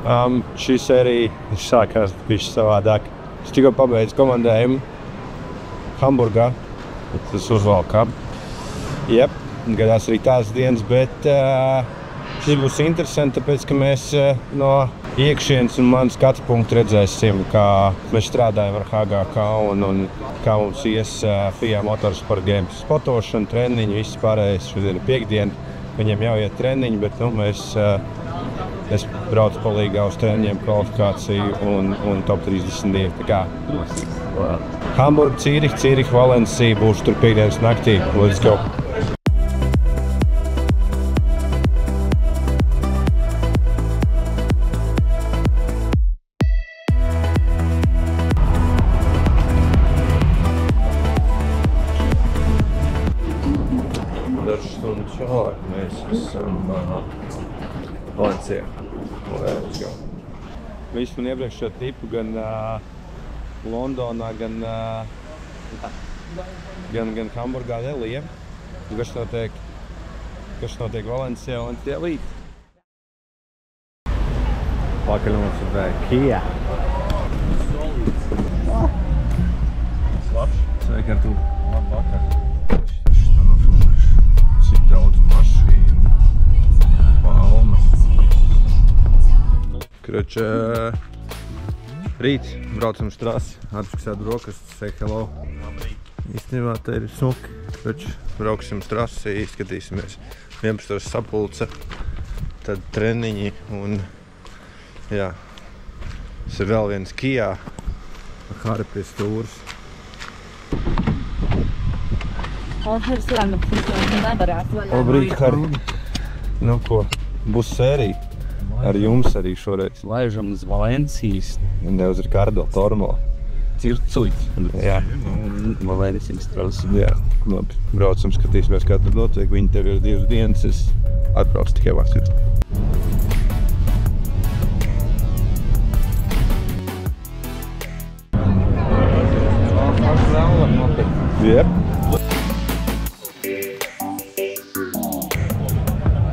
Šī sērija sākās bišķi savādāk. Es tikko pabeidzu komandējumu Hamburgā, tas uzvalkā. Jep, gadās arī tās dienas, bet šis būs interesanti, tāpēc, ka mēs no iekšienes un manas skatu punktu redzēsim, kā mēs strādājam ar HGK un kā mums ies FIA Motorsport Games spotošana, treniņi, viss pārējais. Šodien ir piekdiena, viņiem jau iet treniņi, bet es braucu palīgā uz treniņiem, kvalifikāciju un top 32. Tā kā Hamburga, Cīrih, Valencija būs tur piekdienas naktī. Let's go! Mēs esam Valencijā. Let's go! Visu man iepriekšējo tipu gan Londonā, gan Hamburgā neliem. Kas notiek Valencijā un tie līt. Pakaļ mums ir Kia. Slapš. Sveiki ar tu. Labvakar. Cik daudz mašīnu. Palmas. Kroč, rīt braucam uz trasi, atpakaļ brokastis, say hello. Īstenībā te ir smuki. Kroč, brauksim uz trasi, izskatīsimies 11. sapulce, tad treniņi un jā, tas ir vēl viens Kia, Hari pie stūras. Labrīt, Hari. Nu ko, būs sērija ar jums arī šoreiz. Laižam uz Valencijas. Ne uz Ricardo Tormo. Circuit. Jā. Valencijas trasu. Jā, labi. Braucam, skatīsimies, kā tur notiek. Viņi tev ir 2 dienas, es atbraucu tikai vakar. Jep.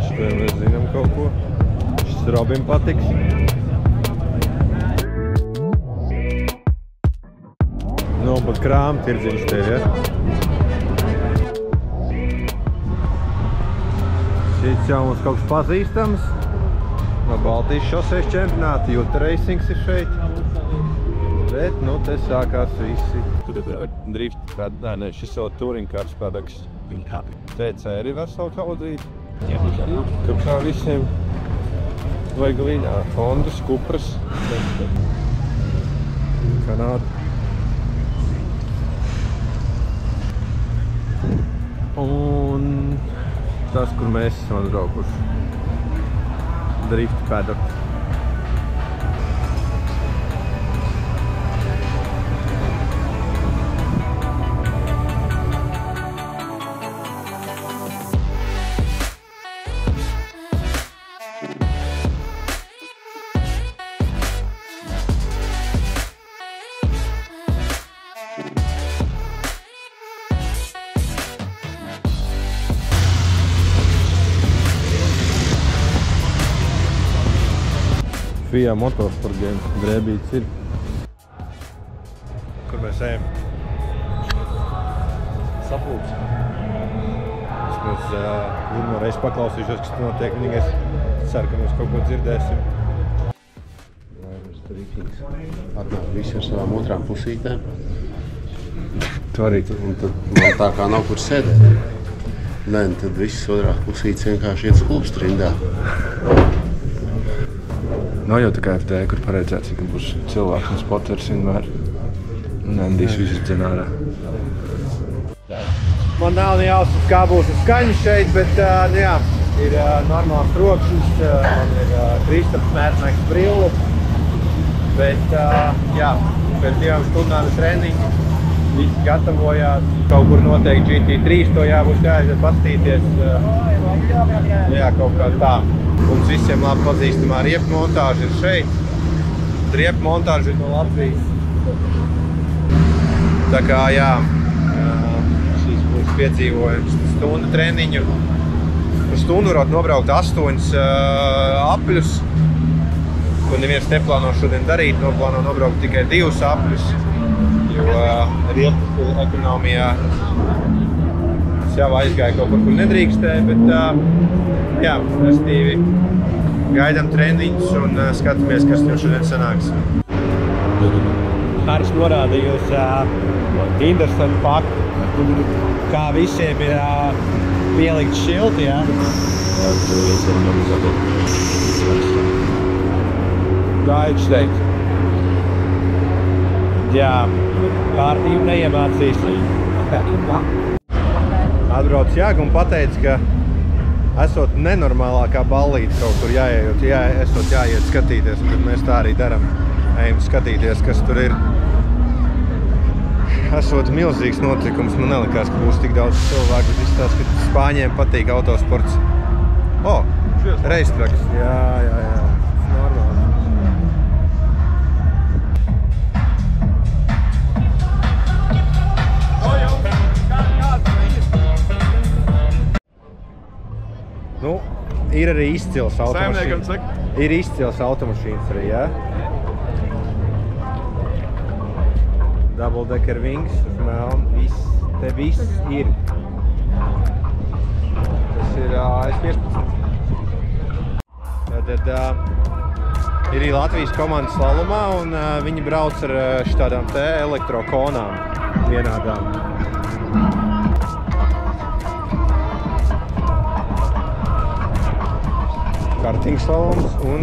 Šitiem mēs zinām kaut ko. Šis Robim patiks. Nu, pat krāma tirdziņš te ir, ja? Šis jau mums kaut kas pazīstams. No Baltijas šosejas čempionāta, Juta Racings ir šeit. Bet, nu, te sākās visi. Tur ir drift, ne, šis jau turingkārs padaks. TC ir vesela kaudrīt. Kā visiem vajag līņā. Hondas, Cupras. Kanāda. Un tas, kur mēs esam atbraukuši. Drift padok. FIA Motorsport Games drēbīts ir. Kur mēs ejam? Sapulci. Mēs pirmo reizi paklausīšos, kas notiek. Es ceru, ka mēs kaut ko dzirdēsim. Atnāk visi ar savām otrām pusītēm. Tu arī. Un tad man tā kā nav kur sēdēt. Nē, tad viss otrās pusītes vienkārši iet sklūpst rindā. Nav jau tā kā FD, kur paredzēts, ka būs cilvēks un spoters vienmēr. Un Andijs visus dzen ārā. Man nav jāuzsaka, kā būs skaņa šeit, bet jā, ir normāls trokšņs, man ir Kristaps Mērtnēks brille. Bet jā, pēc 2 stundām treniņu visi gatavojās. Kaut kur noteikti GT3, to jābūt jāaiziet pastīties. Jā, kaut kā tā. Mums visiem labi pazīstamā riepu montāža ir šeit. Riepu montāža ir no Latvijas. Tā kā, jā, šis būs piedzīvojums stundu treniņu. Uz stundu varētu nobraukt 8 apļus. ko neviens neplāno šodien darīt, noplāno nobraukt tikai 2 apļus, jo riepu ekonomijā es jau aizgāju kaut kur nedrīkstēju, bet jā, restīvi gaidām trendiņus un skatāmies, kas tev šodien sanāks. Haris norādīja uz interesantu faktu, kā visiem ir pielikt šilti, jā? Gaidu teikt. Jā, kārtību neiemācīs. Atbrauc Jāga un pateica, ka esot nenormālākā ballīte kaut kur jāiet, esot jāiet skatīties, un tad mēs tā arī daram. Ejam skatīties, kas tur ir. Esot milzīgs notikums, man nelikās, ka būs tik daudz cilvēku, bet izstāst, ka Spāņiem patīk autosports. Reistraks. Jā. Normāli. Nu, ir arī izcils automašīnas. Ir izcils automašīnas arī, jā? Double decker wings, te viss ir. Tas ir AS15. Tad ir arī Latvijas komandas slalomā, un viņi brauc ar šitādām te elektrokonām vienādām. Kartingslaloms un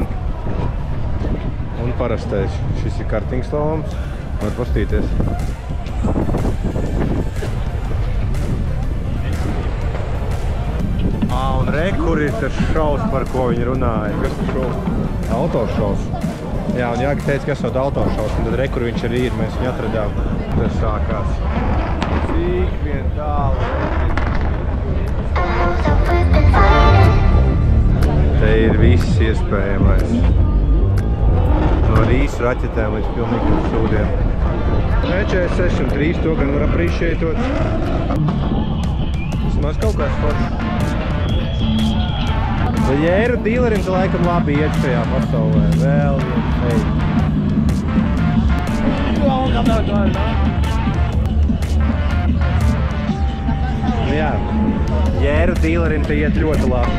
parastais. Šis ir kartingslaloms. Var pastīties. Un kur ir tas šovs, par ko viņi runāja? Kas tas šovs? Autošovs. Jā, un Jāga teica, ka esot autošovs, un tad kur viņš arī ir, mēs viņu atradām. Tas sākās. Cik vien tālu. Te ir viss iespējamais. No rīsu raķetēm līdz pilnīgiem sūdiem. E46 un 3 to gan var aprīšētot. Vismaz kaut kāds foršs. Jēru dīlerim te laikam labi iet šajā pasaulē. Vēl viens teikt. Jā, jēru dīlerim te iet ļoti labi.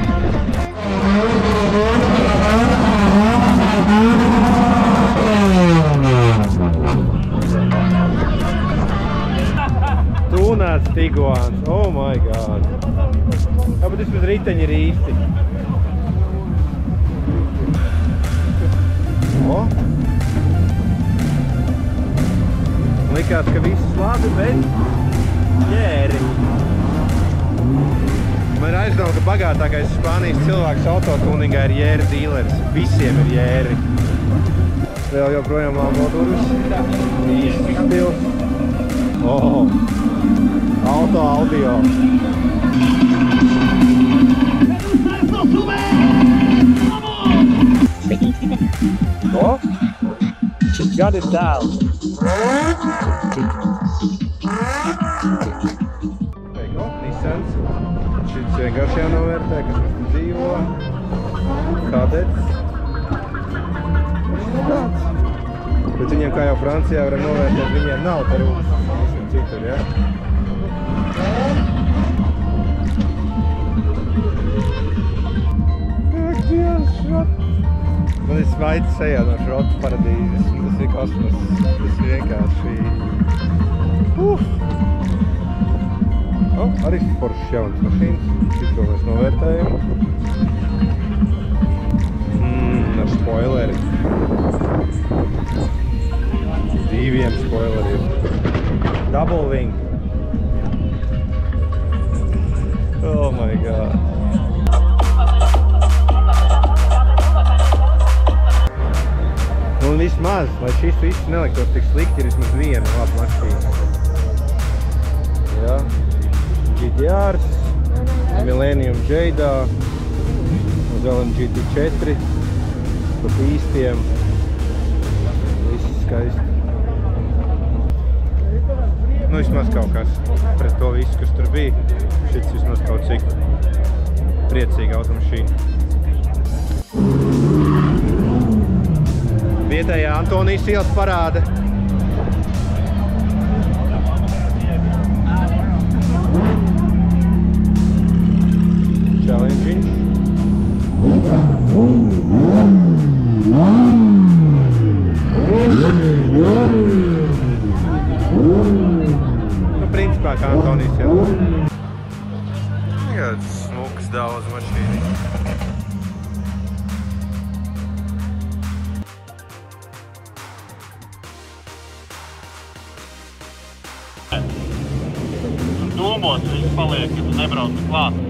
Tūnāts Tiguans, oh my god. Jā, bet vismaz riteņi ir īsti. Likās, ka viss labi, bet jēri. Man ir aizdoma, ka bagātākais Spānijas cilvēks autotūningā ir jēri dīleris. Visiem ir jēri. Vēl joprojām Lambo durvis. Īsts stils. Auto audio. Got it down. Nissans. Šis vienkārši jānovērtē, kas mums dzīvo. Kadets. Tāds. Bet viņiem, kā jau Francijā, varam novērtēt, viņiem nav te rūs. Visam citur, ja? Ak, Dievs, šrot. Man ir svaids sejā no šrotu paradīzes. Tas ir kosmos. Tas ir vienkārši... Arī foršs jauns mašīnas. Šito mēs novērtējam. Ar spoileri. Diviem spoileriem. Double wing. Oh my god. Un vismaz, lai šis viss neliktos tik slikti, ir vismaz viena laba mašīna. Jā. GTRs, Millennium Jaydā, uz LMGT4, pa pīstiem. Viss skaisti. Nu, vismaz kaut kas pret to visu, kas tur bija. Šits vismaz kaut cik priecīga automašīna. Vietējā Antonijas ielas parāda. Challenge. Nu, principā kā Antonijas ielas. Tagad smukas daudz mašīni. Domos viņš paliek, ja tu nebrauc klāt.